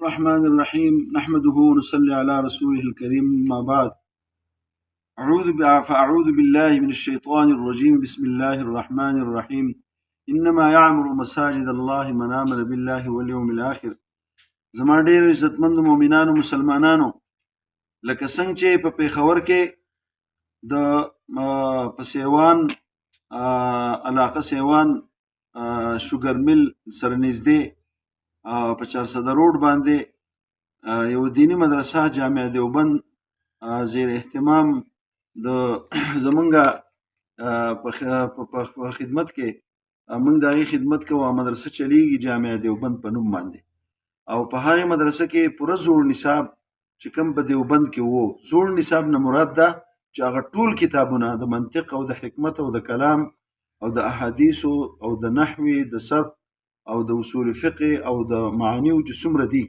الرحمن الرحيم نحمده ونصلي على رسوله الكريم ما بعد فأعوذ بالله من الشيطان الرجيم بسم الله الرحمن الرحيم إنما يعمر مساجد الله من آمن بالله واليوم الآخر زما ډیر عزتمند مؤمنانو مسلمانانو لکه څنګه چې په پیښور کې د پسیوان علاقه سیوان شوګر مل سره نږدې په 400 روډ باندې یو دینی مدرسه جامع دیوبند زیر اهتمام د زمونږه په خدمت کې موږ د هغې خدمت کوو. مدرسه چلیږي جامع دیوبند په نوم باندې، او په هغې مدرسه کې پوره زوړ نصاب چې کوم په دیوبند کې وو، زوړ نصاب نه مراد ده چې هغه ټول کتابونه د منطق او د حکمت او د کلام او د احادیثو او د نحوی د صرف او د اصول فقه او د معانیو چې څومره دي